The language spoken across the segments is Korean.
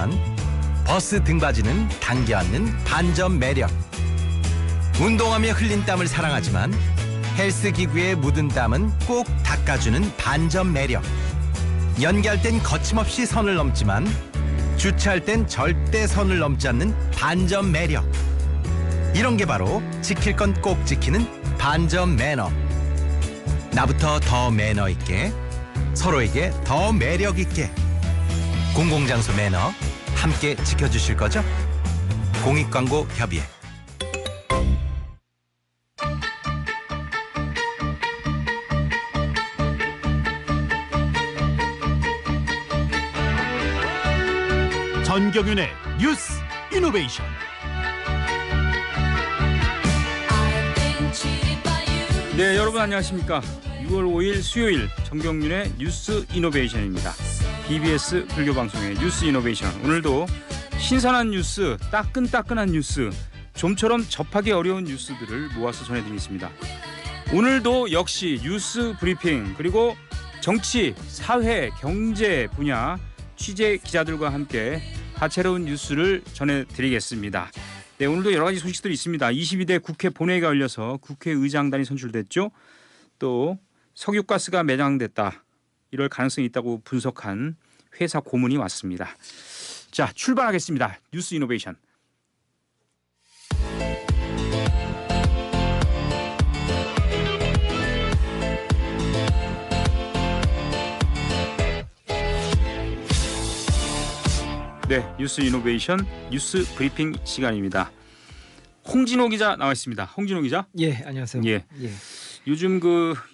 있지만 버스 등받이는 당겨 앉는 반전 매력. 운동하며 흘린 땀을 사랑하지만 헬스 기구에 묻은 땀은 꼭 닦아주는 반전 매력. 연기할 땐 거침없이 선을 넘지만 주차할 땐 절대 선을 넘지 않는 반전 매력. 이런 게 바로 지킬 건 꼭 지키는 반전 매너. 나부터 더 매너 있게, 서로에게 더 매력 있게. 공공장소 매너 함께 지켜주실 거죠? 공익광고협의회. 전경윤의 뉴스 이노베이션. 네, 여러분 안녕하십니까? 6월 5일 수요일 전경윤의 뉴스 이노베이션입니다. BBS 불교방송의 뉴스 이노베이션. 오늘도 신선한 뉴스, 따끈따끈한 뉴스, 좀처럼 접하기 어려운 뉴스들을 모아서 전해드리겠습니다. 오늘도 역시 뉴스 브리핑, 그리고 정치, 사회, 경제 분야 취재 기자들과 함께 다채로운 뉴스를 전해드리겠습니다. 네, 오늘도 여러 가지 소식들이 있습니다. 22대 국회 본회의가 열려서 국회의장단이 선출됐죠. 또 석유가스가 매장됐다. 이럴 가능성이 있다고 분석한 회사 고문이 왔습니다. 자, 출발하겠습니다. 뉴스 이노베이션. 네, 뉴스 이노베이션 뉴스 브리핑 시간입니다. 홍진호 기자 나와 있습니다. 홍진호 기자. 예, 안녕하세요. 예. 요즘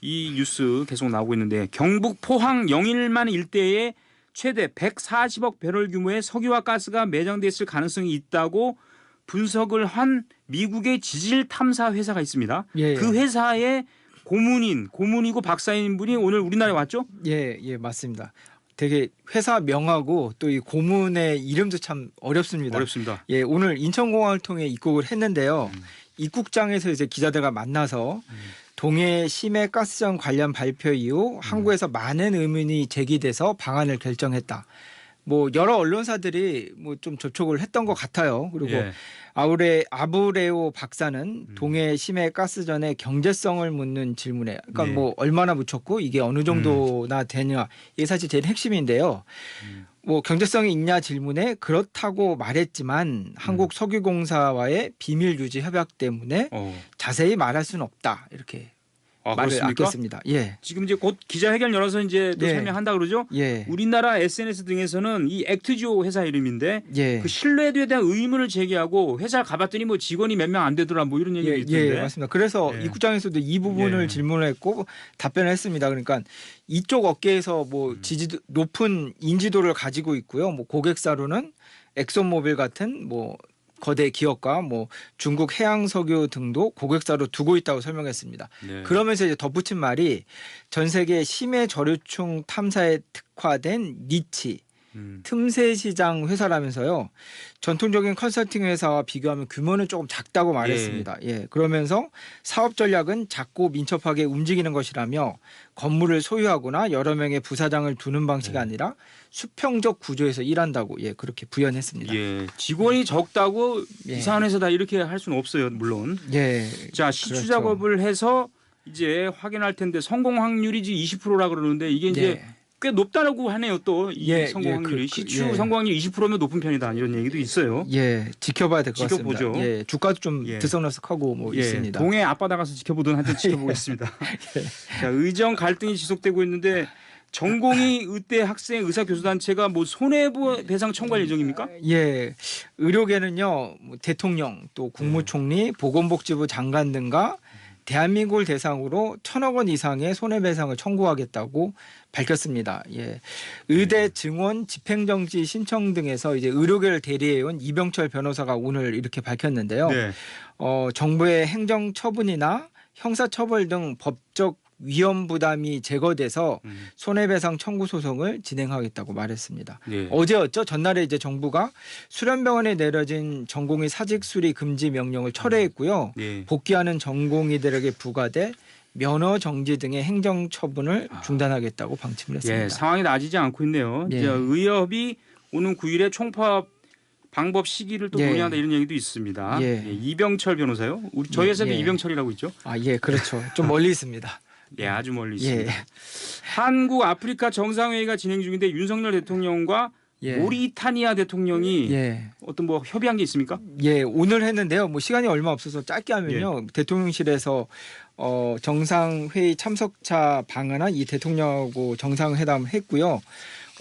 이 뉴스 계속 나오고 있는데 경북 포항 영일만 일대에 최대 140억 배럴 규모의 석유와 가스가 매장됐을 가능성이 있다고 분석을 한 미국의 지질 탐사 회사가 있습니다. 예. 그 회사의 고문이고 박사인 분이 오늘 우리나라에 왔죠? 예, 맞습니다. 되게 회사 명하고 또 이 고문의 이름도 참 어렵습니다. 어렵습니다. 예, 오늘 인천공항을 통해 입국을 했는데요. 입국장에서 이제 기자들과 만나서 동해 심해 가스전 관련 발표 이후 한국에서 많은 의문이 제기돼서 방안을 결정했다. 뭐 여러 언론사들이 뭐 좀 접촉을 했던 것 같아요. 그리고 예. 아브레오 박사는 동해 심해 가스전의 경제성을 묻는 질문에, 그러니까 네. 뭐 얼마나 묻혔고 이게 어느 정도나 되냐, 이게 사실 제일 핵심인데요. 뭐 경제성이 있냐 질문에 그렇다고 말했지만 한국 석유공사와의 비밀 유지 협약 때문에 자세히 말할 수는 없다, 이렇게 말을 그렇습니까? 아꼈습니다. 예. 지금 이제 곧 기자회견 열어서 이제 또 예. 설명한다 그러죠? 예. 우리나라 SNS 등에서는 이 액트지오 회사 이름인데 예. 그 신뢰도에 대한 의문을 제기하고 회사를 가봤더니 뭐 직원이 몇 명 안 되더라 뭐 이런 얘기가 있던데. 예, 맞습니다. 그래서 예. 입국장에서도 이 부분을 예. 질문을 했고 답변을 했습니다. 그러니까 이쪽 업계에서 뭐 높은 인지도를 가지고 있고요. 뭐 고객사로는 엑소모빌 같은 뭐 거대 기업과 뭐 중국 해양석유 등도 고객사로 두고 있다고 설명했습니다. 네. 그러면서 이제 덧붙인 말이 전 세계 심해 저류충 탐사에 특화된 니치 틈새 시장 회사라면서요. 전통적인 컨설팅 회사와 비교하면 규모는 조금 작다고 말했습니다. 예. 그러면서 사업 전략은 작고 민첩하게 움직이는 것이라며 건물을 소유하거나 여러 명의 부사장을 두는 방식이 아니라 수평적 구조에서 일한다고 그렇게 부연했습니다. 예. 직원이 적다고 이상한 회사다 이렇게 할 수는 없어요, 물론. 예. 자, 시추 그렇죠. 작업을 해서 이제 확인할 텐데 성공 확률이 20%라 그러는데 이게 이제 꽤 높다고 하네요. 또 이 성공 확률이 시추 성공 확률 20%면 높은 편이다 이런 얘기도 있어요. 예, 지켜봐야 될 것 같습니다. 지켜보죠. 예, 주가도 좀 들썩날썩하고 뭐 있습니다. 동해 앞바다 가서 지켜보든 하여튼 지켜보겠습니다. 자, 의정 갈등이 지속되고 있는데 전공의 의대 학생 의사교수단체가 뭐 손해배상 청구할 예정입니까? 예, 의료계는요, 뭐 대통령 또 국무총리, 보건복지부 장관 등과 대한민국을 대상으로 1,000억 원 이상의 손해배상을 청구하겠다고 밝혔습니다. 예. 의대 증원 집행정지 신청 등에서 이제 의료계를 대리해온 이병철 변호사가 오늘 이렇게 밝혔는데요. 네. 정부의 행정처분이나 형사처벌 등 법적 위험 부담이 제거돼서 손해배상 청구 소송을 진행하겠다고 말했습니다. 네. 어제였죠. 전날에 이제 정부가 수련병원에 내려진 전공의 사직 수리 금지 명령을 철회했고요. 네. 복귀하는 전공의들에게 부과돼 면허 정지 등의 행정 처분을 중단하겠다고 방침을 했습니다. 예, 상황이 나아지지 않고 있네요. 예. 이제 의협이 오는 9일에 총파업 방법 시기를 또 예. 논의한다 이런 얘기도 있습니다. 예. 예, 이병철 변호사요. 저희 예, 회사도 예. 이병철이라고 있죠. 아, 예, 그렇죠. 좀 멀리 있습니다. 예, 아주 멀리 예. 있습니다. 한국 아프리카 정상회의가 진행 중인데 윤석열 대통령과 예. 모리타니아 대통령이 예. 어떤 뭐 협의한 게 있습니까? 예, 오늘 했는데요. 뭐 시간이 얼마 없어서 짧게 하면요. 대통령실에서 정상회의 참석자 방한한 이 대통령하고 정상회담 했고요.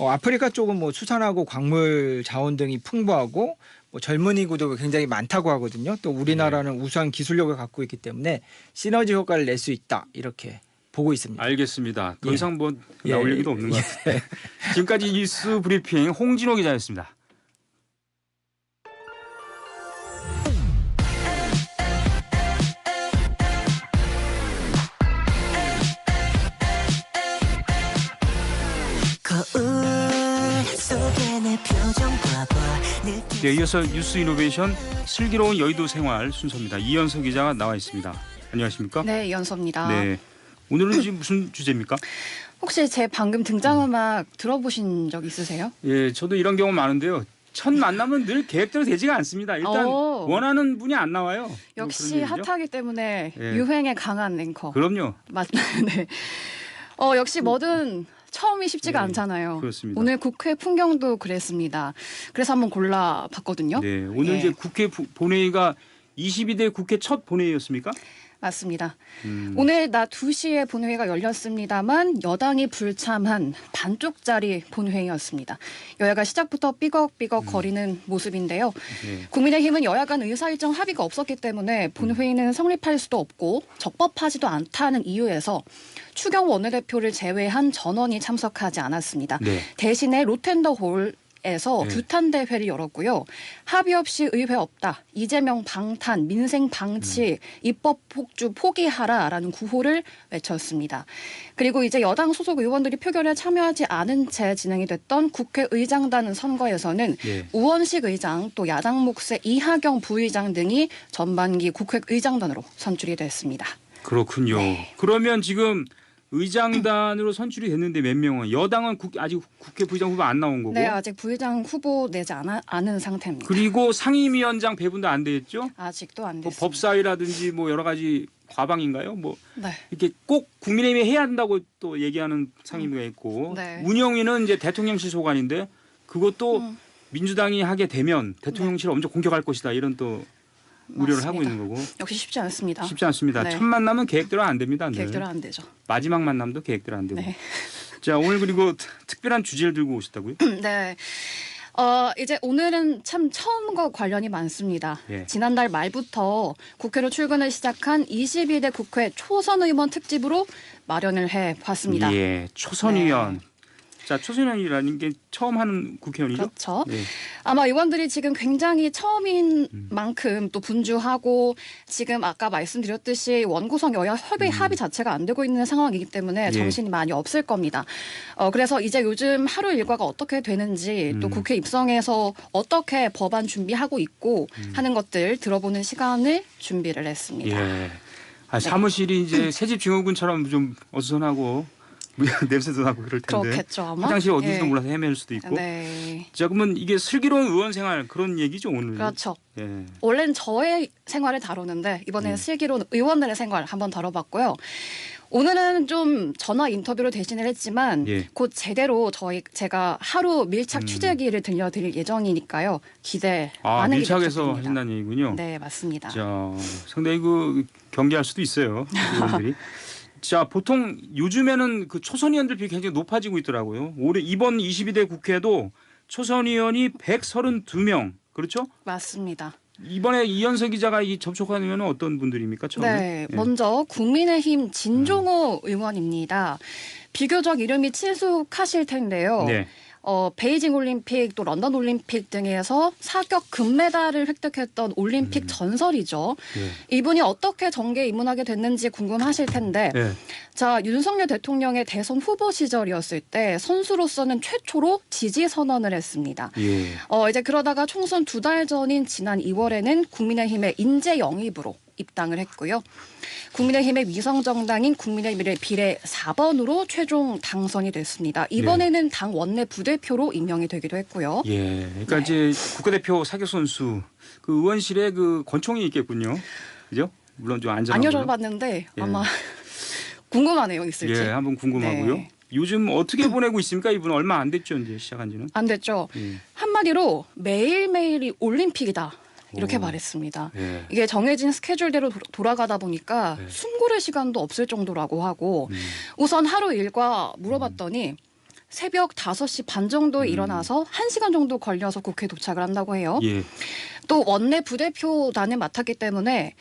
아프리카 쪽은 뭐 수산하고 광물 자원 등이 풍부하고 뭐 젊은이 구도가 굉장히 많다고 하거든요. 또 우리나라는 우수한 기술력을 갖고 있기 때문에 시너지 효과를 낼 수 있다 이렇게 보고 있습니다. 알겠습니다. 더 예. 이상 뭐 예. 나올 얘기도 없는 것 같아요. 지금까지 뉴스 브리핑 홍진호 기자였습니다. 거울 속에 내 표정 봐봐 네, 이어서 뉴스 이노베이션 슬기로운 여의도 생활 순서입니다. 이현석 기자가 나와 있습니다. 안녕하십니까? 네, 이현서입니다. 네. 오늘은 지금 무슨 주제입니까? 혹시 제 방금 등장음악 들어보신 적 있으세요? 예, 저도 이런 경우 많은데요. 첫 만남은 늘 계획대로 되지가 않습니다. 일단 원하는 분이 안 나와요. 뭐 역시 그런 얘기죠? 핫하기 때문에 예. 유행에 강한 앵커. 그럼요. 네. 역시 뭐든 처음이 쉽지가 네, 않잖아요. 그렇습니다. 오늘 국회 풍경도 그랬습니다. 그래서 한번 골라봤거든요. 네, 오늘 예. 이제 국회 본회의가 22대 국회 첫 본회의였습니까? 맞습니다. 오늘 낮 2시에 본회의가 열렸습니다만 여당이 불참한 반쪽짜리 본회의였습니다. 여야가 시작부터 삐걱삐걱 거리는 모습인데요. 네. 국민의힘은 여야 간 의사일정 합의가 없었기 때문에 본회의는 성립할 수도 없고 적법하지도 않다는 이유에서 추경 원내대표를 제외한 전원이 참석하지 않았습니다. 네. 대신에 로텐더홀 에서 네. 규탄 대회를 열었고요. 합의 없이 의회 없다. 이재명 방탄, 민생 방치, 입법 폭주 포기하라라는 구호를 외쳤습니다. 그리고 이제 여당 소속 의원들이 표결에 참여하지 않은 채 진행이 됐던 국회의장단 선거에서는 네. 우원식 의장 또 야당 몫의 이하경 부의장 등이 전반기 국회의장단으로 선출이 됐습니다. 그렇군요. 네. 그러면 지금 의장단으로 선출이 됐는데 몇 명은 여당은 아직 국회 부의장 후보 안 나온 거고. 네, 아직 부의장 후보 내지 않은 상태입니다. 그리고 상임위원장 배분도 안 됐죠? 아직도 안 뭐 됐습니다. 법사위라든지 뭐 여러 가지 과방인가요? 뭐 네. 이렇게 꼭 국민의힘이 해야 한다고 또 얘기하는 상임위가 있고 네. 운영위는 이제 대통령실 소관인데 그것도 민주당이 하게 되면 대통령실을 엄청 공격할 것이다 이런 또 우려를 하고 맞습니다. 있는 거고 역시 쉽지 않습니다. 쉽지 않습니다. 네. 첫 만남은 계획대로 안 됩니다. 늘. 계획대로 안 되죠. 마지막 만남도 계획대로 안 되고. 네. 자 오늘 그리고 특별한 주제를 들고 오셨다고요? 네. 이제 오늘은 참 처음과 관련이 많습니다. 예. 지난달 말부터 국회로 출근을 시작한 22대 국회 초선 의원 특집으로 마련을 해 봤습니다. 예, 초선 의원. 자 초선 의원이라는 게 처음 하는 국회의원이죠? 그렇죠. 네. 아마 의원들이 지금 굉장히 처음인 만큼 또 분주하고 지금 아까 말씀드렸듯이 원구성 여야 합의 자체가 안 되고 있는 상황이기 때문에 예. 정신이 많이 없을 겁니다. 그래서 이제 요즘 하루 일과가 어떻게 되는지 또 국회 입성에서 어떻게 법안 준비하고 있고 하는 것들 들어보는 시간을 준비를 했습니다. 예. 사무실이 이제 새집 증후군처럼 좀 어수선하고 냄새도 나고 그럴 텐데. 그렇겠죠 아마. 화장실 어딘지도 예. 몰라서 헤맬 수도 있고. 네. 자 그러면 이게 슬기로운 의원 생활 그런 얘기죠 오늘. 그렇죠. 예. 원래는 저의 생활을 다루는데 이번에는 슬기로운 의원들의 생활 한번 다뤄봤고요. 오늘은 좀 전화 인터뷰로 대신을 했지만 예. 곧 제대로 제가 하루 밀착 취재기를 들려드릴 예정이니까요. 많은 기대 밀착해서 부탁드립니다. 하신다는 얘기군요. 네, 맞습니다. 자 상당히 경계할 수도 있어요 의원들이. 자 보통 요즘에는 그 초선 의원들 비율이 굉장히 높아지고 있더라고요. 올해 이번 22대 국회도 초선 의원이 132명 그렇죠? 맞습니다. 이번에 이현석 기자가 접촉한 의원은 어떤 분들입니까? 처음에? 네, 예. 먼저 국민의힘 진종호 의원입니다. 비교적 이름이 친숙하실 텐데요. 네. 베이징 올림픽 또 런던 올림픽 등에서 사격 금메달을 획득했던 올림픽 전설이죠. 예. 이분이 어떻게 정계에 입문하게 됐는지 궁금하실 텐데 네. 자 윤석열 대통령의 대선 후보 시절이었을 때 선수로서는 최초로 지지 선언을 했습니다. 예. 이제 그러다가 총선 2달 전인 지난 2월에는 국민의힘의 인재 영입으로 입당을 했고요. 국민의힘의 위성정당인 국민의미래 비례 4번으로 최종 당선이 됐습니다. 이번에는 당 원내 부대표로 임명이 되기도 했고요. 예, 그러니까 이제 국가대표 사격 선수 그 의원실에 그 권총이 있겠군요. 그죠? 물론 좀 안 안전하고요. 여쭤봤는데 예. 아마 궁금하네요, 있을지. 예, 한번 궁금하고요. 네. 요즘 어떻게 보내고 있습니까? 이분 얼마 안 됐죠, 이제 시작한 지는. 안 됐죠. 예. 한마디로 매일매일이 올림픽이다. 이렇게 오. 말했습니다. 예. 이게 정해진 스케줄대로 돌아가다 보니까 네. 숨 고를 시간도 없을 정도라고 하고 우선 하루 일과 물어봤더니 새벽 5시 반 정도에 일어나서 1시간 정도 걸려서 국회에 도착을 한다고 해요. 예. 또 원내 부대표단을 맡았기 때문에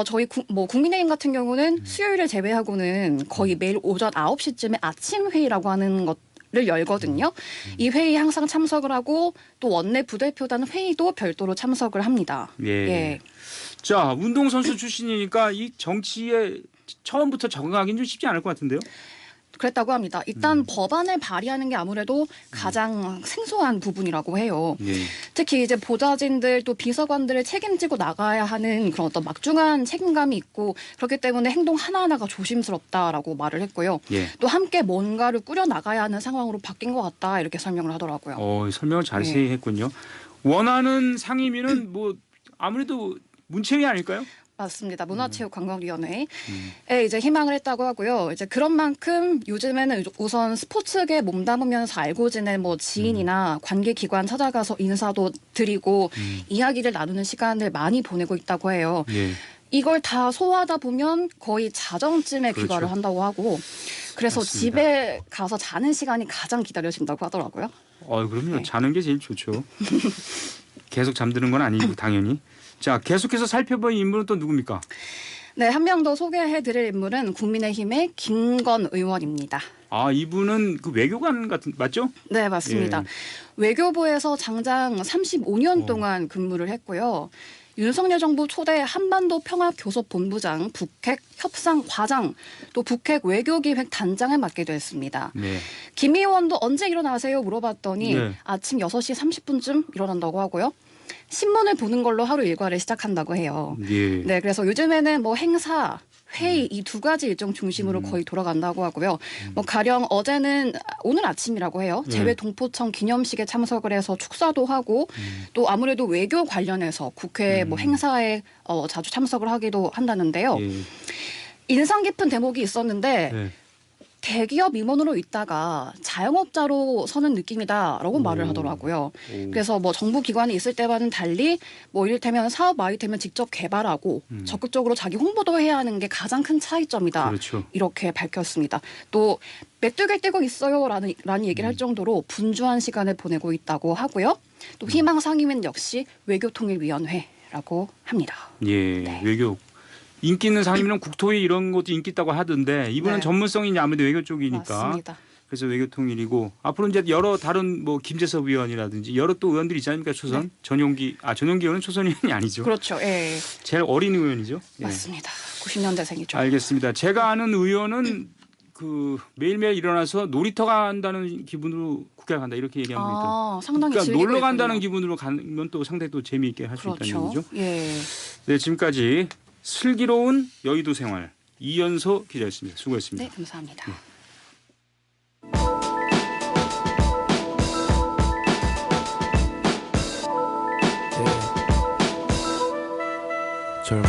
저희 국민의힘 같은 경우는 수요일을 제외하고는 거의 매일 오전 9시쯤에 아침 회의라고 하는 것을 열거든요. 이 회의에 항상 참석을 하고 또 원내 부대표단 회의도 별도로 참석을 합니다. 예. 예. 자, 운동선수 출신이니까 이 정치에 처음부터 적응하기는 좀 쉽지 않을 것 같은데요. 그랬다고 합니다. 일단 법안을 발의하는 게 아무래도 가장 생소한 부분이라고 해요. 예. 특히 이제 보좌진들 또 비서관들을 책임지고 나가야 하는 그런 어떤 막중한 책임감이 있고 그렇기 때문에 행동 하나하나가 조심스럽다라고 말을 했고요. 예. 또 함께 뭔가를 꾸려 나가야 하는 상황으로 바뀐 것 같다 이렇게 설명을 하더라고요. 설명을 자세히 했군요. 원하는 상임위는 뭐 아무래도 문체위 아닐까요? 맞습니다. 문화체육관광위원회에 이제 희망을 했다고 하고요. 이제 그런 만큼 요즘에는 우선 스포츠계 몸담으면서 알고 지낸 뭐 지인이나 관계기관 찾아가서 인사도 드리고 이야기를 나누는 시간을 많이 보내고 있다고 해요. 예. 이걸 다 소화하다 보면 거의 자정쯤에 그렇죠. 귀가를 한다고 하고 그래서 맞습니다. 집에 가서 자는 시간이 가장 기다려진다고 하더라고요. 그럼요. 네. 자는 게 제일 좋죠. 계속 잠드는 건 아니고 당연히. 자, 계속해서 살펴볼 인물은 또 누굽니까? 네, 한 명 더 소개해드릴 인물은 국민의힘의 김건 의원입니다. 이분은 그 외교관 같은 맞죠? 네, 맞습니다. 예. 외교부에서 장장 35년 동안 근무를 했고요. 윤석열 정부 초대 한반도 평화교섭본부장, 북핵 협상과장, 또 북핵 외교기획 단장을 맡게 됐습니다. 네. 김 의원도 언제 일어나세요? 물어봤더니 네. 아침 6시 30분쯤 일어난다고 하고요. 신문을 보는 걸로 하루 일과를 시작한다고 해요. 예. 네, 그래서 요즘에는 뭐 행사, 회의 이 두 가지 일정 중심으로 거의 돌아간다고 하고요. 뭐 가령 오늘 아침이라고 해요. 재외 동포청 기념식에 참석을 해서 축사도 하고 또 아무래도 외교 관련해서 국회 뭐 행사에 자주 참석을 하기도 한다는데요. 예. 인상 깊은 대목이 있었는데 네. 대기업 임원으로 있다가 자영업자로 서는 느낌이다라고 말을 하더라고요. 그래서 뭐 정부 기관에 있을 때와는 달리 뭐 이를테면 사업 아이템을 직접 개발하고 적극적으로 자기 홍보도 해야 하는 게 가장 큰 차이점이다. 그렇죠. 이렇게 밝혔습니다. 또 메뚜기를 떼고 있어요라는 얘기를 할 정도로 분주한 시간을 보내고 있다고 하고요. 또 희망 상임위는 역시 외교통일위원회라고 합니다. 예. 네. 외교 인기 있는 상임위는 국토위 이런 것도 인기 있다고 하던데 이분은 네. 전문성이 아무래도 외교 쪽이니까 맞습니다. 그래서 외교통일이고 앞으로 이제 여러 다른 뭐 김재섭 의원이라든지 여러 또 의원들이 있지 않습니까? 초선 네. 전용기 의원은 초선 의원이 아니죠. 그렇죠. 예, 제일 어린 의원이죠. 예. 맞습니다. 90년대생이죠. 알겠습니다. 제가 아는 의원은 그 매일매일 일어나서 놀이터 간다는 기분으로 국회 간다 이렇게 얘기하는 분 있다. 상당히 그러니까 즐기고 놀러 간다는 있군요. 기분으로 가면 또 상당히 또 재미있게 할 수 있다는 그렇죠. 얘기죠. 예. 네, 지금까지 슬기로운 여의도 생활 이연소 기자였습니다. 수고했습니다. 네, 감사합니다. 젊은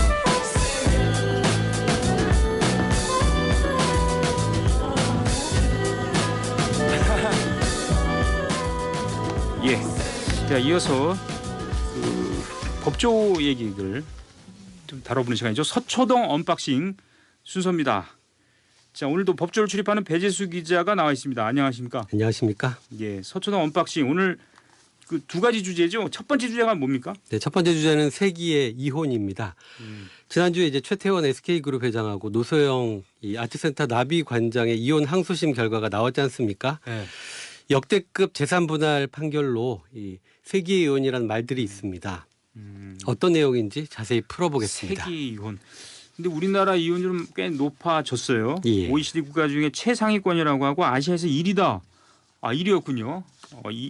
예. 자, 이어서 그 법조 얘기를 좀 다뤄보는 시간이죠. 서초동 언박싱 순서입니다. 자, 오늘도 법조를 출입하는 배재수 기자가 나와 있습니다. 안녕하십니까? 안녕하십니까? 예, 서초동 언박싱 오늘 그 두 가지 주제죠. 첫 번째 주제가 뭡니까? 네, 첫 번째 주제는 세기의 이혼입니다. 지난주에 이제 최태원 SK그룹 회장하고 노소영 이 아트센터 나비 관장의 이혼 항소심 결과가 나왔지 않습니까? 네. 역대급 재산 분할 판결로 이 세기의 이혼이라는 말들이 있습니다. 어떤 내용인지 자세히 풀어보겠습니다. 세기 이혼. 근데 우리나라 이혼율은 꽤 높아졌어요. 예. OECD 국가 중에 최상위권이라고 하고 아시아에서 1위다. 1위였군요.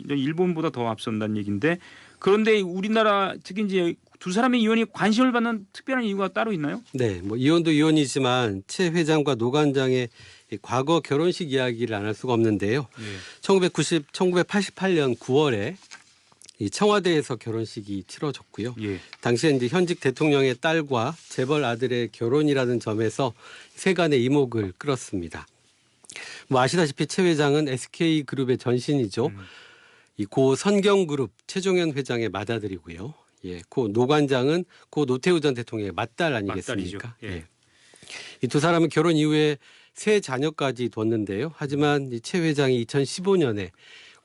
일본보다 더 앞선다는 얘기인데 그런데 우리나라 특히 이제 두 사람의 이혼이 관심을 받는 특별한 이유가 따로 있나요? 네, 뭐 이혼도 이혼이지만 최 회장과 노 관장의 이 과거 결혼식 이야기를 안 할 수가 없는데요. 1988년 9월에 이 청와대에서 결혼식이 치러졌고요. 예. 당시에 이제 현직 대통령의 딸과 재벌 아들의 결혼이라는 점에서 세간의 이목을 끌었습니다. 뭐 아시다시피 최 회장은 SK 그룹의 전신이죠. 이 고 선경그룹 최종현 회장의 맏아들이고요. 예, 고 노 관장은 고 노태우 전 대통령의 맏딸 아니겠습니까? 예. 이 두 사람은 결혼 이후에 세 자녀까지 뒀는데요. 하지만 이 최 회장이 2015년에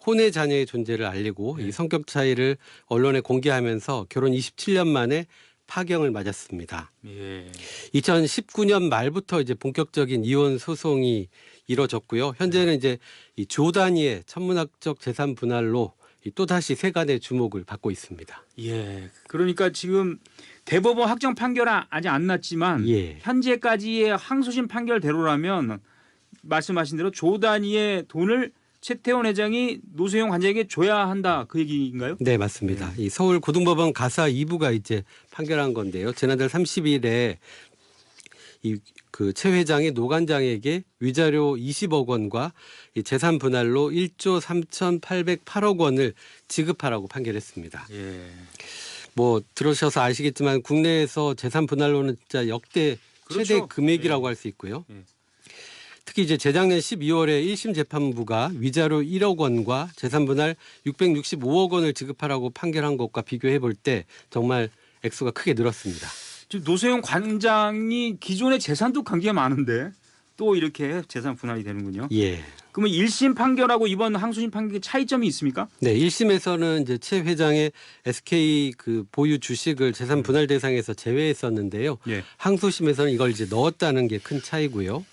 혼외 자녀의 존재를 알리고 이 성격 차이를 언론에 공개하면서 결혼 27년 만에 파경을 맞았습니다. 예. 2019년 말부터 이제 본격적인 이혼 소송이 이뤄졌고요. 현재는 이제 이 조 단위의 천문학적 재산 분할로 또 다시 세간의 주목을 받고 있습니다. 예. 그러니까 지금 대법원 확정 판결은 아직 안 났지만 예. 현재까지의 항소심 판결대로라면 말씀하신 대로 조 단위의 돈을 최태원 회장이 노소영 관장에게 줘야 한다 그 얘기인가요? 네, 맞습니다. 이 서울 고등법원 가사 2부가 이제 판결한 건데요. 지난달 30일에 이 그 최 회장이 노 관장에게 위자료 20억 원과 이 재산 분할로 1조 3,808억 원을 지급하라고 판결했습니다. 예. 뭐 들으셔서 아시겠지만 국내에서 재산 분할로는 진짜 역대 최대 그렇죠. 금액이라고 예. 할 수 있고요. 예. 특히 이제 재작년 12월에 1심 재판부가 위자료 1억 원과 재산 분할 665억 원을 지급하라고 판결한 것과 비교해 볼 때 정말 액수가 크게 늘었습니다. 지금 노소영 관장이 기존의 재산도 굉장히 많은데 또 이렇게 재산 분할이 되는군요. 예. 그러면 1심 판결하고 이번 항소심 판결의 차이점이 있습니까? 네, 1심에서는 이제 최 회장의 SK 그 보유 주식을 재산 분할 대상에서 제외했었는데요. 예. 항소심에서는 이걸 이제 넣었다는 게 큰 차이고요.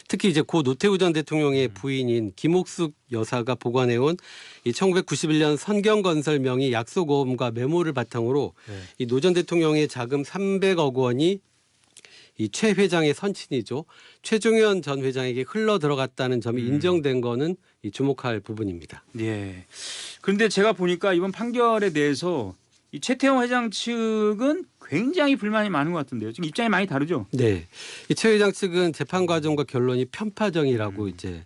특히 이제 고 노태우 전 대통령의 부인인 김옥숙 여사가 보관해온 이 1991년 선경건설 명의 약속어음과 메모를 바탕으로 이 노 전 대통령의 자금 300억 원이 이 최 회장의 선친이죠. 최종현 전 회장에게 흘러 들어갔다는 점이 인정된 거는 이 주목할 부분입니다. 예. 그런데 제가 보니까 이번 판결에 대해서 이 최태원 회장 측은 굉장히 불만이 많은 것 같은데요. 지금 입장이 많이 다르죠? 네. 이 최 회장 측은 재판 과정과 결론이 편파적이라고 이제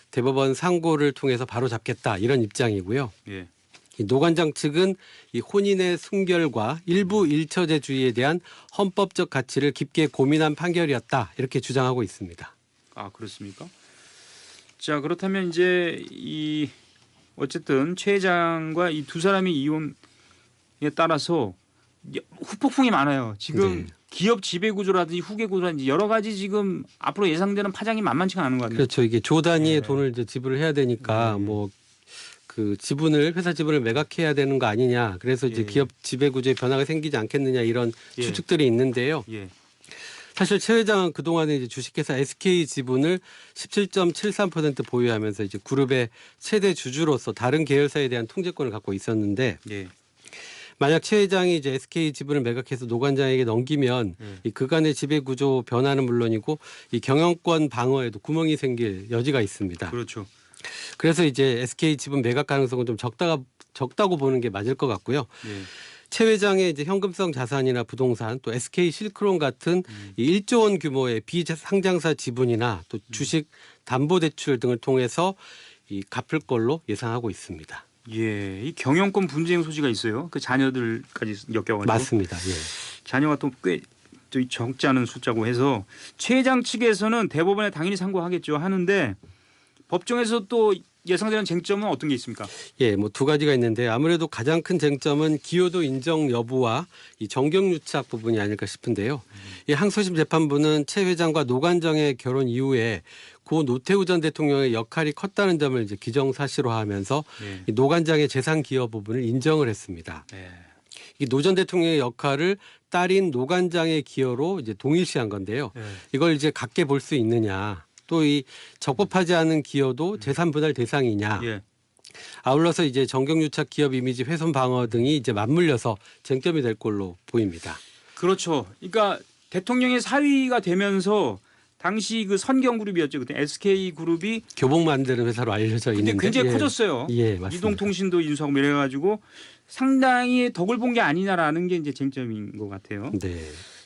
대법원 상고를 통해서 바로 잡겠다 이런 입장이고요. 예. 이 노 관장 측은 이 혼인의 순결과 일부 일처제주의에 대한 헌법적 가치를 깊게 고민한 판결이었다 이렇게 주장하고 있습니다. 아, 그렇습니까? 자, 그렇다면 이제 이 어쨌든 최 회장과 이 두 사람의 이혼에 따라서 후폭풍이 많아요. 지금 네. 기업 지배 구조라든지 후계 구조라든지 여러 가지 지금 앞으로 예상되는 파장이 만만치가 않은 것 같네요. 그렇죠. 이게 조 단위의 네. 돈을 이제 지불을 해야 되니까 뭐 그 지분을 회사 지분을 매각해야 되는 거 아니냐. 그래서 이제 예. 기업 지배 구조에 변화가 생기지 않겠느냐 이런 예. 추측들이 있는데요. 예. 사실 최 회장은 그동안에 이제 주식회사 SK 지분을 17.73% 보유하면서 이제 그룹의 최대 주주로서 다른 계열사에 대한 통제권을 갖고 있었는데 예. 만약 최 회장이 이제 SK 지분을 매각해서 노 관장에게 넘기면 이 그간의 지배 구조 변화는 물론이고 이 경영권 방어에도 구멍이 생길 여지가 있습니다. 그렇죠. 그래서 이제 SK 지분 매각 가능성은 좀 적다고 보는 게 맞을 것 같고요. 예. 최 회장의 이제 현금성 자산이나 부동산 또 SK 실크론 같은 이 1조 원 규모의 비상장사 지분이나 또 주식 담보 대출 등을 통해서 이 갚을 걸로 예상하고 있습니다. 예. 이 경영권 분쟁 소지가 있어요. 그 자녀들까지 엮여가지고. 맞습니다. 예. 자녀가 또 꽤 적지 않은 숫자고 해서 최 회장 측에서는 대법원에 당연히 상고하겠죠. 하는데 법정에서 또 예상되는 쟁점은 어떤 게 있습니까? 예, 뭐 두 가지가 있는데 아무래도 가장 큰 쟁점은 기여도 인정 여부와 이 정경유착 부분이 아닐까 싶은데요. 이 항소심 재판부는 최 회장과 노 관장의 결혼 이후에 고 노태우 전 대통령의 역할이 컸다는 점을 이제 기정사실화하면서 예. 이 노 관장의 재산 기여 부분을 인정을 했습니다. 예. 이 노 전 대통령의 역할을 딸인 노 관장의 기여로 이제 동일시한 건데요. 예. 이걸 이제 같게 볼 수 있느냐? 또 이 적법하지 않은 기여도 재산 분할 대상이냐? 예. 아울러서 이제 정경유착 기업 이미지 훼손 방어 등이 이제 맞물려서 쟁점이 될 걸로 보입니다. 그렇죠. 그러니까 대통령의 사위가 되면서 당시 그 선경그룹이었죠. 그때 SK그룹이 교복 만드는 회사로 알려져 그때 있는데 굉장히 예. 커졌어요. 예, 맞습니다. 이동통신도 인수하고 이래가지고 상당히 덕을 본 게 아니냐라는 게 이제 쟁점인 것 같아요. 네.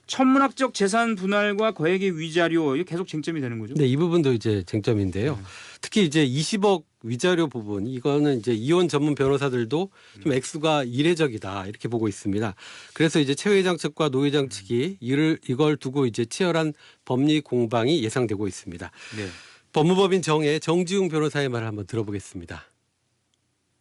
천문학적 재산 분할과 거액의 위자료 이게 계속 쟁점이 되는 거죠. 네, 이 부분도 이제 쟁점인데요. 특히 이제 20억 위자료 부분 이거는 이제 이혼 전문 변호사들도 좀 액수가 이례적이다 이렇게 보고 있습니다. 그래서 이제 최 회장 측과 노 회장 측이 이걸 두고 이제 치열한 법리 공방이 예상되고 있습니다. 네. 법무법인 정의 정지웅 변호사의 말을 한번 들어보겠습니다.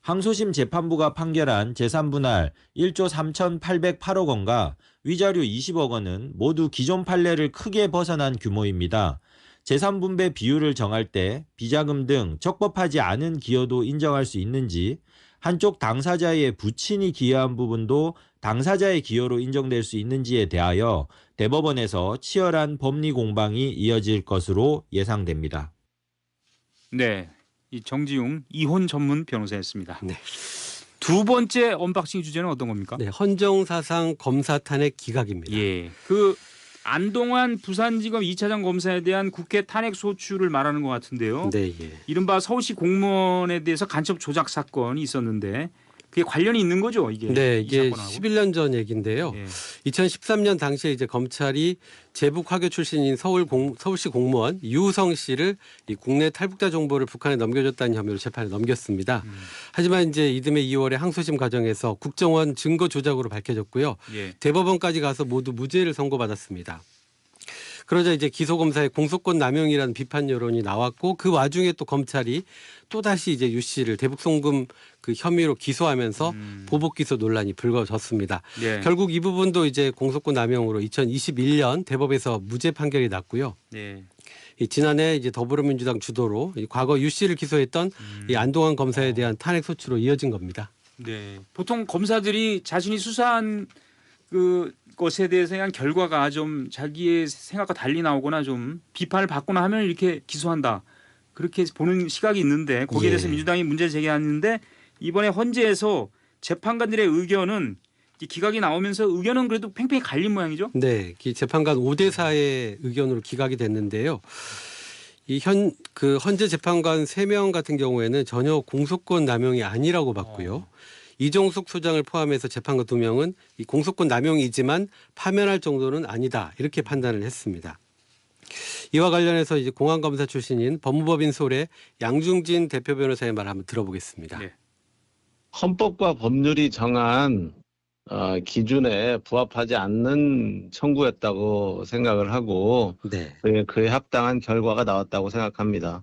항소심 재판부가 판결한 재산분할 1조 3,808억 원과 위자료 20억 원은 모두 기존 판례를 크게 벗어난 규모입니다. 재산분배 비율을 정할 때 비자금 등 적법하지 않은 기여도 인정할 수 있는지, 한쪽 당사자의 부친이 기여한 부분도 당사자의 기여로 인정될 수 있는지에 대하여 대법원에서 치열한 법리 공방이 이어질 것으로 예상됩니다. 네. 이 정지용 이혼 전문 변호사였습니다. 네. 두 번째 언박싱 주제는 어떤 겁니까? 네, 헌정사상 검사 탄핵 기각입니다. 예. 그 안동환 부산지검 2차장 검사에 대한 국회 탄핵 소추를 말하는 것 같은데요. 네, 예. 이른바 서울시 공무원에 대해서 간첩 조작 사건이 있었는데 그게 관련이 있는 거죠, 이게. 네, 이 이게 사건하고. 11년 전 얘기인데요. 예. 2013년 당시에 이제 검찰이 제북 화교 출신인 서울시 공무원 유우성 씨를 이 국내 탈북자 정보를 북한에 넘겨줬다는 혐의로 재판에 넘겼습니다. 하지만 이제 이듬해 2월에 항소심 과정에서 국정원 증거 조작으로 밝혀졌고요. 예. 대법원까지 가서 모두 무죄를 선고받았습니다. 그러자 이제 기소검사의 공소권 남용이라는 비판 여론이 나왔고 그 와중에 또 검찰이 또다시 이제 유 씨를 대북 송금 그 혐의로 기소하면서 보복 기소 논란이 불거졌습니다. 예. 결국 이 부분도 이제 공소권 남용으로 2021년 대법에서 무죄 판결이 났고요. 예. 이 지난해 이제 더불어민주당 주도로 이 과거 유 씨를 기소했던 이 안동환 검사에 대한 탄핵 소추로 이어진 겁니다. 네. 보통 검사들이 자신이 수사한 그 것에 대해서 한 결과가 좀 자기의 생각과 달리 나오거나 좀 비판을 받거나 하면 이렇게 기소한다. 그렇게 보는 시각이 있는데 거기에 대해서 예. 민주당이 문제를 제기하는데 이번에 헌재에서 재판관들의 의견은 기각이 나오면서 의견은 그래도 팽팽히 갈린 모양이죠. 네, 이 재판관 5대 4의 의견으로 기각이 됐는데요. 이 헌재 재판관 3명 같은 경우에는 전혀 공소권 남용이 아니라고 봤고요. 이종숙 소장을 포함해서 재판관 2명은 이 공소권 남용이지만 파면할 정도는 아니다 이렇게 판단을 했습니다. 이와 관련해서 이제 공안검사 출신인 법무법인 솔의 양중진 대표 변호사의 말 한번 들어보겠습니다. 네. 헌법과 법률이 정한 기준에 부합하지 않는 청구였다고 생각을 하고 네. 그에 합당한 결과가 나왔다고 생각합니다.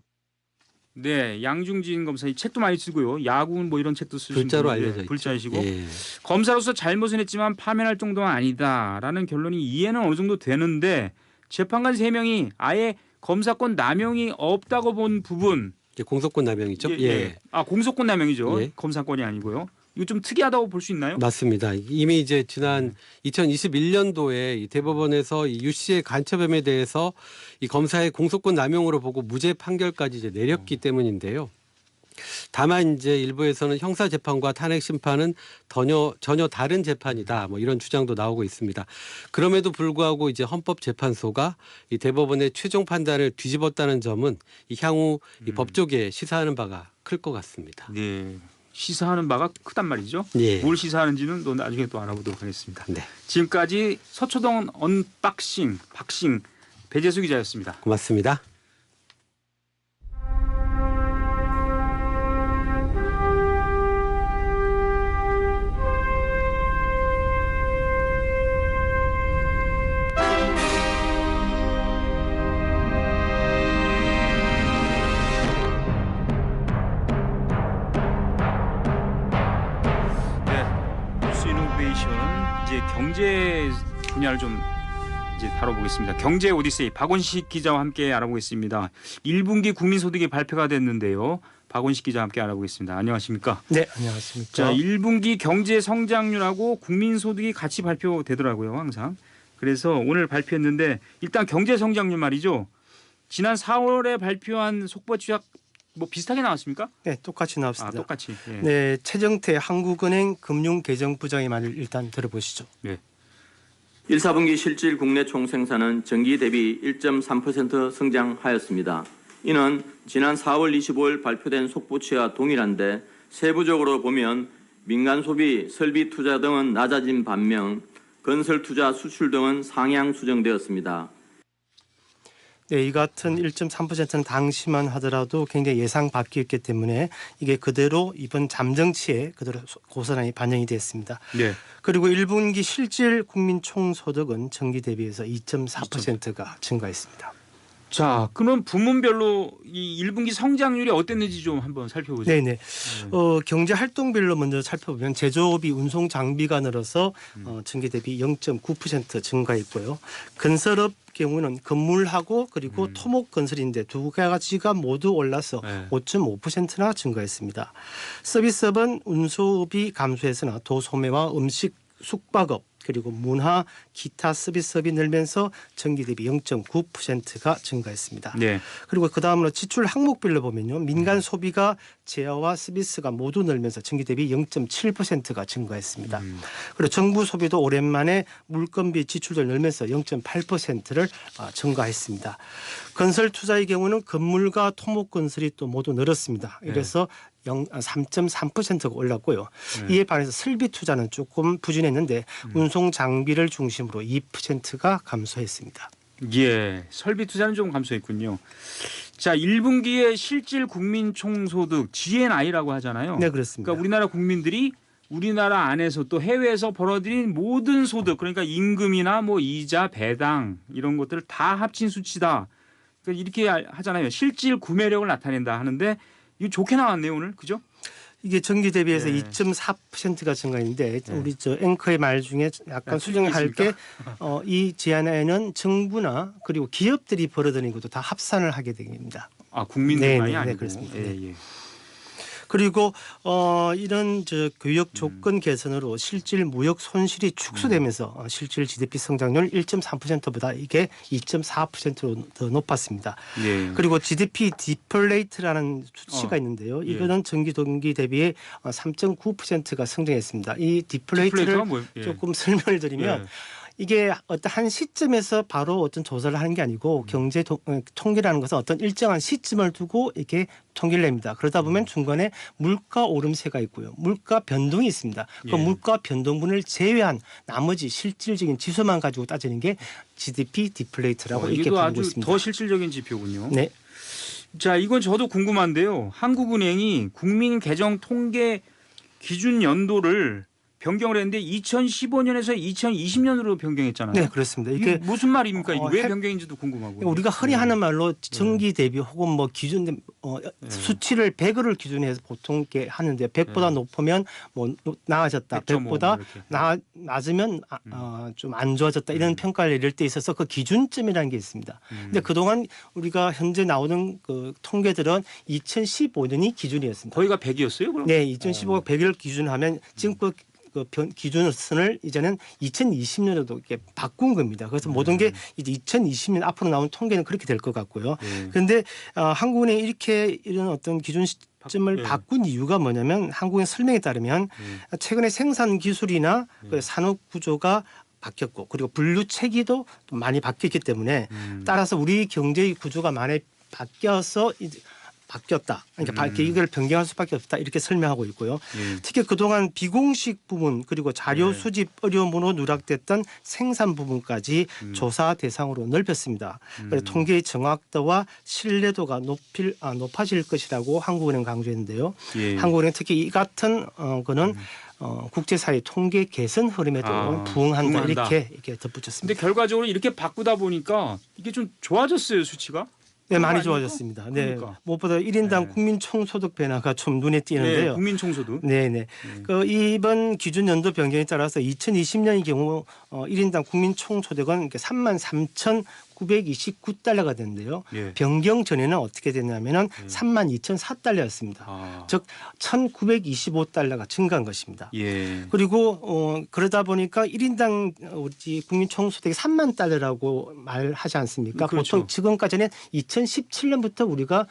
네, 양중진 검사 이 책도 많이 쓰고요. 야구는 뭐 이런 책도 쓰시고 불자로 알려져 있죠. 불자이시고 예. 검사로서 잘못은 했지만 파면할 정도는 아니다라는 결론이 이해는 어느 정도 되는데 재판관 3명이 아예 검사권 남용이 없다고 본 부분 이게 공소권 남용이죠. 예. 아 공소권 남용이죠. 예. 검사권이 아니고요. 이거 좀 특이하다고 볼 수 있나요? 맞습니다. 이미 이제 지난 2021년도에 이 대법원에서 이 유 씨의 간첩 혐의에 대해서 이 검사의 공소권 남용으로 보고 무죄 판결까지 이제 내렸기 때문인데요. 다만 이제 일부에서는 형사 재판과 탄핵 심판은 전혀 다른 재판이다. 뭐 이런 주장도 나오고 있습니다. 그럼에도 불구하고 이제 헌법재판소가 이 대법원의 최종 판단을 뒤집었다는 점은 이 향후 이 법조계에 시사하는 바가 클 것 같습니다. 네. 시사하는 바가 크단 말이죠. 예. 뭘 시사하는지는 또 나중에 또 알아보도록 하겠습니다. 네. 지금까지 서초동 언박싱 박싱 배재수 기자였습니다. 고맙습니다. 뉴스 이노베이션 이제 경제 분야를 좀 이제 다뤄보겠습니다. 경제 오디세이 박원식 기자와 함께 알아보겠습니다. 1분기 국민소득이 발표가 됐는데요. 박원식 기자와 함께 알아보겠습니다. 안녕하십니까? 네, 안녕하십니까? 자, 1분기 경제 성장률하고 국민소득이 같이 발표되더라고요, 항상. 그래서 오늘 발표했는데 일단 경제 성장률 말이죠. 지난 4월에 발표한 속보 추약 뭐 비슷하게 나왔습니까? 네, 똑같이 아, 나왔습니다. 똑같이. 예. 네, 최정태 한국은행 금융개정부장의 말을 일단 들어보시죠. 1, 4분기 실질 국내 총생산은 전기 대비 1.3% 성장하였습니다. 이는 지난 4월 25일 발표된 속보치와 동일한데 세부적으로 보면 민간 소비, 설비 투자 등은 낮아진 반면 건설 투자, 수출 등은 상향 수정되었습니다. 네, 이 같은 1.3%는 당시만 하더라도 굉장히 예상 밖이었기 때문에 이게 그대로 이번 잠정치에 그대로 고스란히 반영이 됐습니다. 네. 그리고 1분기 실질 국민 총소득은 전기 대비해서 2.4%가 증가했습니다. 자, 그럼 부문별로 이 1분기 성장률이 어땠는지 좀 한번 살펴보죠. 네네. 경제 활동별로 먼저 살펴보면 제조업이 운송 장비가 늘어서 전기 대비 0.9% 증가했고요. 건설업 경우는 건물하고 그리고 토목 건설인데 두 가지가 모두 올라서 5.5%나 증가했습니다. 서비스업은 운수업이 감소했으나 도소매와 음식, 숙박업 그리고 문화, 기타 서비스업이 늘면서 전기 대비 0.9%가 증가했습니다. 네. 그리고 그다음으로 지출 항목별로 보면요. 민간 소비가 재화와 서비스가 모두 늘면서 전기 대비 0.7%가 증가했습니다. 그리고 정부 소비도 오랜만에 물건비 지출도 늘면서 0.8%를 증가했습니다. 건설 투자의 경우는 건물과 토목 건설이 또 모두 늘었습니다. 이래서 3.3%가 올랐고요. 이에 반해서 설비 투자는 조금 부진했는데 운송 장비를 중심으로 2%가 감소했습니다. 예, 설비 투자는 좀 감소했군요. 자, 1분기의 실질 국민 총소득 GNI라고 하잖아요. 네, 그렇습니다. 그러니까 우리나라 국민들이 우리나라 안에서 또 해외에서 벌어들인 모든 소득, 그러니까 임금이나 뭐 이자, 배당 이런 것들을 다 합친 수치다. 그러니까 이렇게 하잖아요. 실질 구매력을 나타낸다 하는데 이거 좋게 나왔네요, 오늘. 그죠? 이게 전기 대비해서 2.4%가 증가했는데 우리 저 앵커의 말 중에 약간 수정할 게 이 제안에는 정부나 그리고 기업들이 벌어들인 것도 다 합산을 하게 됩니다. 아, 국민들만이 아니고. 네, 그렇습니다. 예. 그리고 이런 교역 조건 개선으로 실질 무역 손실이 축소되면서 실질 GDP 성장률 1.3%보다 이게 2.4%로 더 높았습니다. 예. 그리고 GDP 디플레이트라는 수치가 있는데요. 이거는 전기 동기 대비에 3.9%가 성장했습니다. 이 디플레이트를 조금 설명을 드리면 이게 어떤 한 시점에서 바로 어떤 조사를 하는 게 아니고 경제 통계라는 것은 어떤 일정한 시점을 두고 이렇게 통계를 냅니다. 그러다 보면 중간에 물가 오름세가 있고요. 물가 변동이 있습니다. 그 물가 변동분을 제외한 나머지 실질적인 지수만 가지고 따지는 게 GDP 디플레이트라고 이렇게 부르고 아주 있습니다. 더 실질적인 지표군요. 네. 자, 이건 저도 궁금한데요. 한국은행이 국민 계정 통계 기준 연도를 변경을 했는데 2015년에서 2020년으로 변경했잖아요. 네, 그렇습니다. 이게 무슨 말입니까? 왜 변경인지도 궁금하고요. 우리가 흔히 하는 말로 전기 대비 혹은 뭐 기준 수치를 100을 기준해서 보통 이렇게 하는데 100보다 높으면 뭐 나아졌다. 100보다 낮으면 좀 안 좋아졌다. 이런 평가를 내릴 때 있어서 그 기준점이라는 게 있습니다. 근데 그동안 우리가 현재 나오는 그 통계들은 2015년이 기준이었습니다. 거기가 100이었어요? 그럼? 네, 2015가 100을 기준하면 지금 그 기준선을 이제는 2020년에도 이렇게 바꾼 겁니다. 그래서 모든 게 이제 2020년 앞으로 나온 통계는 그렇게 될 것 같고요. 그런데 한국은행이 이렇게 이런 어떤 기준 시점을 바꾼 이유가 뭐냐면 한국은행 설명에 따르면 최근에 생산 기술이나 산업 구조가 바뀌었고 그리고 분류 체계도 많이 바뀌었기 때문에 따라서 우리 경제의 구조가 많이 바뀌어서 바뀌었다. 그러니까 이걸 변경할 수밖에 없다. 이렇게 설명하고 있고요. 특히 그동안 비공식 부분 그리고 자료 수집 어려움으로 누락됐던 생산 부분까지 조사 대상으로 넓혔습니다. 그래서 통계의 정확도와 신뢰도가 높아질 것이라고 한국은행 강조했는데요. 한국은행 특히 이 같은 거는 국제사회 통계 개선 흐름에도 부응한다. 이렇게 덧붙였습니다. 근데 결과적으로 이렇게 바꾸다 보니까 이게 좀 좋아졌어요, 수치가? 네, 많이 좋아졌습니다. 네, 그러니까. 무엇보다 1인당 국민 총소득 변화가 좀 눈에 띄는데요. 네, 국민 총소득. 네. 그 이번 기준 연도 변경에 따라서 2020년의 경우 1인당 국민 총소득은 33,900 1,929달러가 됐는데요. 예. 변경 전에는 어떻게 됐냐면은 32,004달러였습니다. 아. 즉 1,925달러가 증가한 것입니다. 예. 그리고 그러다 보니까 1인당 우리 국민 총소득이 3만 달러라고 말하지 않습니까? 그렇죠. 보통 지금까지는 2017년부터 우리가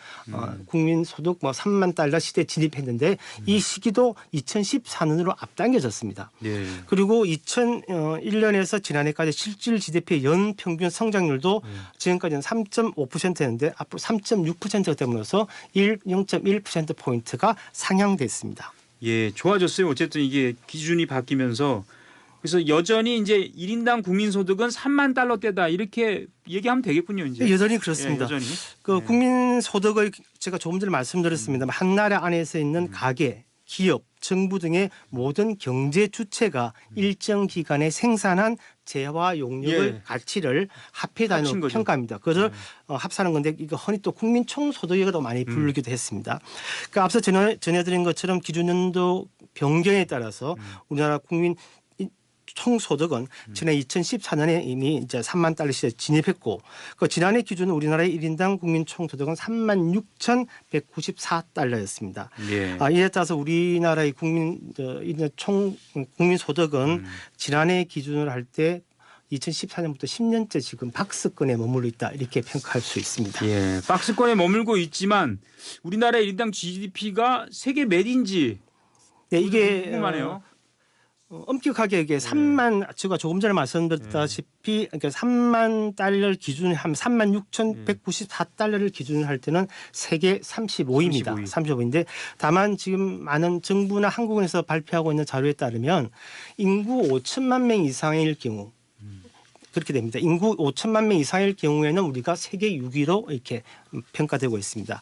국민 소득 3만 달러 시대에 진입했는데 이 시기도 2014년으로 앞당겨졌습니다. 예. 그리고 2001년에서 지난해까지 실질 GDP 연 평균 성장률도 지금까지는 3.5%였는데 앞으로 3.6%가 됨으로써 0.1% 포인트가 상향됐습니다. 예, 좋아졌어요. 어쨌든 이게 기준이 바뀌면서 그래서 여전히 이제 1인당 국민 소득은 3만 달러대다 이렇게 얘기하면 되겠군요, 이제. 여전히 그렇습니다. 예, 여전히. 그 국민 소득의 제가 조금 전에 말씀드렸습니다만 한 나라 안에서 있는 가계, 기업, 정부 등의 모든 경제 주체가 일정 기간에 생산한 재화 용역의 예. 가치를 합해 단위로 평가합니다. 그것을 합산한 건데 이거 흔히 또 국민 총소득이라고 많이 부르기도 했습니다. 그러니까 앞서 전해드린 것처럼 기준연도 변경에 따라서 우리나라 국민 총소득은 지난 2014년에 이미 이제 3만 달러 시대에 진입했고 그 지난해 기준 우리나라의 1인당 국민 총소득은 36,194달러였습니다. 예. 이에 따라서 우리나라의 국민 소득은 지난해 기준으로 할 때 2014년부터 10년째 지금 박스권에 머물러 있다 이렇게 평가할 수 있습니다. 예, 박스권에 머물고 있지만 우리나라의 1인당 GDP가 세계 몇인지 이게 궁금하네요. 엄격하게 이게 3만 제가 조금 전에 말씀드렸다시피 그러니까 3만 달러를 기준으로 하면 36,194달러를 기준으로 할 때는 세계 35위입니다. 35위인데 다만 지금 많은 정부나 한국에서 발표하고 있는 자료에 따르면 인구 5천만 명 이상일 경우 그렇게 됩니다. 인구 5천만 명 이상일 경우에는 우리가 세계 6위로 이렇게 평가되고 있습니다.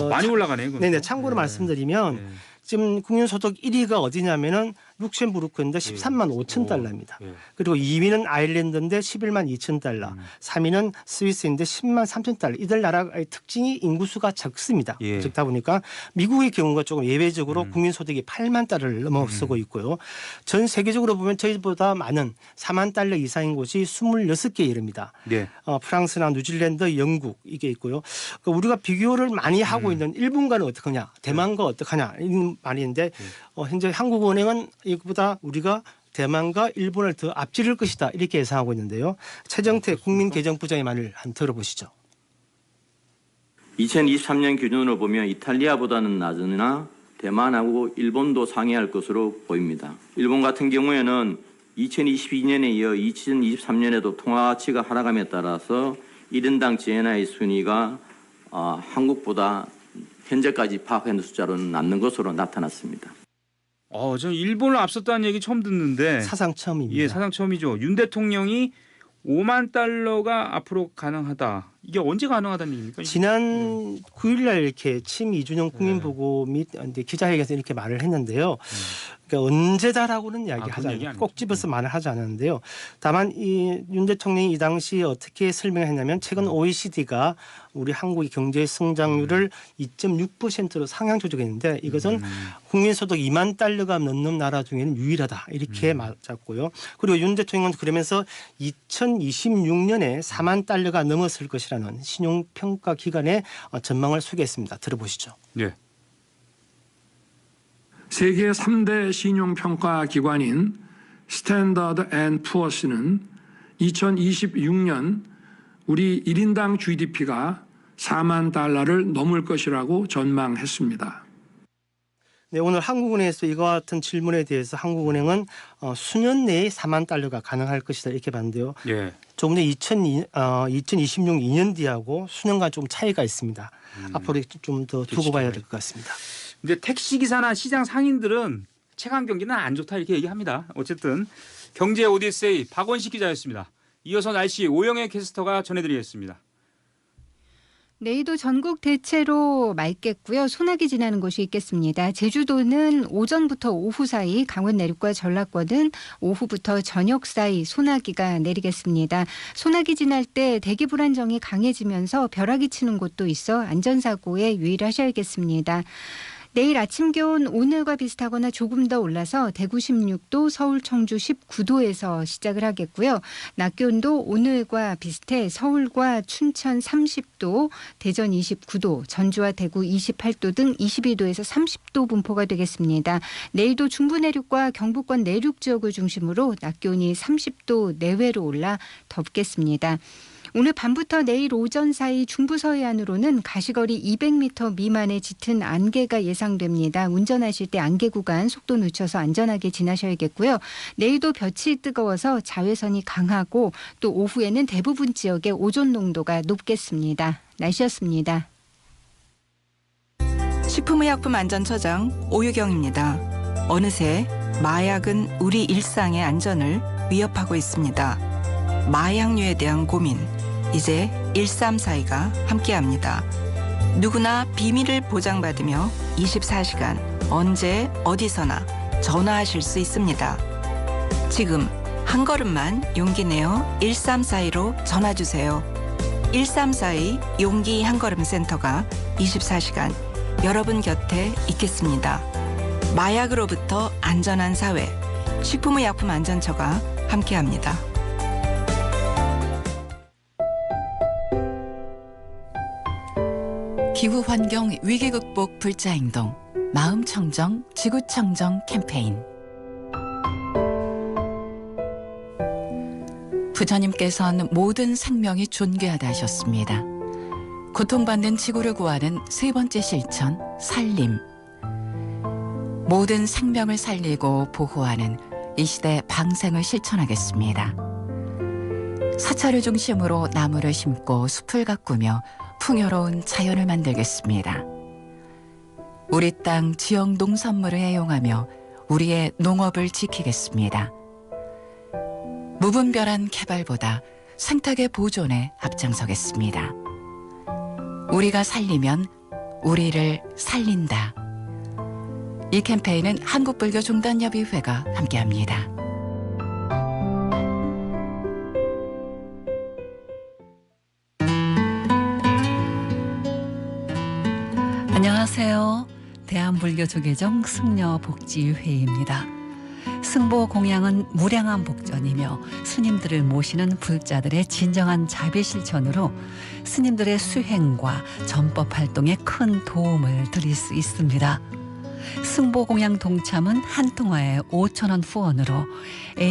많이 올라가네요. 네네. 참고로 말씀드리면 지금 국민소득 1위가 어디냐면은 룩셈부르크인데 13만 5천 달러입니다. 그리고 2위는 아일랜드인데 11만 2천 달러, 3위는 스위스인데 10만 3천 달러. 이들 나라의 특징이 인구수가 적습니다. 적다 보니까 미국의 경우가 조금 예외적으로 국민소득이 8만 달러를 넘어서고 있고요. 전 세계적으로 보면 저희보다 많은 4만 달러 이상인 곳이 26개에 이릅니다. 프랑스나 뉴질랜드, 영국 이게 있고요. 그러니까 우리가 비교를 많이 하고 있는 일본과는 어떡하냐, 대만과 어떡하냐 이런 말인데 현재 한국은행은 이것보다 우리가 대만과 일본을 더 앞지를 것이다 이렇게 예상하고 있는데요. 최정태 국민개정부장의 말을 한번 들어보시죠. 2023년 기준으로 보면 이탈리아보다는 낮으나 대만하고 일본도 상회할 것으로 보입니다. 일본 같은 경우에는 2022년에 이어 2023년에도 통화가치가 하락함에 따라서 1인당 GNI 순위가 한국보다 현재까지 파악한 숫자로는 남는 것으로 나타났습니다. 저는 일본을 앞섰다는 얘기 처음 듣는데 사상 처음입니다. 예, 사상 처음이죠. 윤 대통령이 5만 달러가 앞으로 가능하다. 이게 언제 가능하다는 얘기입니까? 지난 9일날 이렇게 침 이준영 국민보고 및 기자회견에서 이렇게 말을 했는데요. 그러니까 언제다라고는 이야기하지 않아요. 꼭 집어서 말을 하지 않았는데요. 다만 이 윤 대통령이 이 당시 어떻게 설명했냐면 최근 OECD가 우리 한국의 경제 성장률을 2.6%로 상향 조정했는데 이것은 국민소득 2만 달러가 넘는 나라 중에는 유일하다 이렇게 맞았고요. 그리고 윤 대통령은 그러면서 2026년에 4만 달러가 넘었을 것이라는 신용평가 기관의 전망을 소개했습니다. 들어보시죠. 네. 세계 3대 신용평가 기관인 스탠더드 앤 푸어스는 2026년 우리 1인당 GDP가 4만 달러를 넘을 것이라고 전망했습니다. 네, 오늘 한국은행에서 이와 같은 질문에 대해서 한국은행은 수년 내에 4만 달러가 가능할 것이다 이렇게 봤는데요. 조금 전에 2026 2년 뒤하고 수년간 좀 차이가 있습니다. 앞으로 좀 더 두고 봐야 될 것 같습니다. 근데 택시기사나 시장 상인들은 체감 경기는 안 좋다 이렇게 얘기합니다. 어쨌든 경제 오디세이 박원식 기자였습니다. 이어서 날씨 오영애 캐스터가 전해드리겠습니다. 내일도 전국 대체로 맑겠고요. 소나기 지나는 곳이 있겠습니다. 제주도는 오전부터 오후 사이, 강원 내륙과 전라권은 오후부터 저녁 사이 소나기가 내리겠습니다. 소나기 지날 때 대기 불안정이 강해지면서 벼락이 치는 곳도 있어 안전사고에 유의를 하셔야겠습니다. 내일 아침 기온 오늘과 비슷하거나 조금 더 올라서 대구 16도, 서울 청주 19도에서 시작을 하겠고요. 낮 기온도 오늘과 비슷해 서울과 춘천 30도, 대전 29도, 전주와 대구 28도 등 22도에서 30도 분포가 되겠습니다. 내일도 중부 내륙과 경북권 내륙 지역을 중심으로 낮 기온이 30도 내외로 올라 덥겠습니다. 오늘 밤부터 내일 오전 사이 중부 서해안으로는 가시거리 200m 미만의 짙은 안개가 예상됩니다. 운전하실 때 안개 구간 속도 늦춰서 안전하게 지나셔야겠고요. 내일도 볕이 뜨거워서 자외선이 강하고 또 오후에는 대부분 지역에 오존 농도가 높겠습니다. 날씨였습니다. 식품의약품안전처장 오유경입니다. 어느새 마약은 우리 일상의 안전을 위협하고 있습니다. 마약류에 대한 고민, 이제 1342가 함께합니다. 누구나 비밀을 보장받으며 24시간 언제 어디서나 전화하실 수 있습니다. 지금 한 걸음만 용기 내어 1342로 전화주세요. 1342 용기 한걸음 센터가 24시간 여러분 곁에 있겠습니다. 마약으로부터 안전한 사회, 식품의약품안전처가 함께합니다. 기후환경 위기극복 불자행동 마음청정 지구청정 캠페인. 부처님께서는 모든 생명이 존귀하다 하셨습니다. 고통받는 지구를 구하는 세 번째 실천, 살림. 모든 생명을 살리고 보호하는 이 시대 방생을 실천하겠습니다. 사찰을 중심으로 나무를 심고 숲을 가꾸며 풍요로운 자연을 만들겠습니다. 우리 땅 지역 농산물을 애용하며 우리의 농업을 지키겠습니다. 무분별한 개발보다 생태계 보존에 앞장서겠습니다. 우리가 살리면 우리를 살린다. 이 캠페인은 한국불교종단협의회가 함께합니다. 안녕하세요. 대한불교조계종 승려복지회입니다. 승보 공양은 무량한 복전이며 스님들을 모시는 불자들의 진정한 자비 실천으로 스님들의 수행과 전법 활동에 큰 도움을 드릴 수 있습니다. 승보 공양 동참은 한 통화에 5,000원 후원으로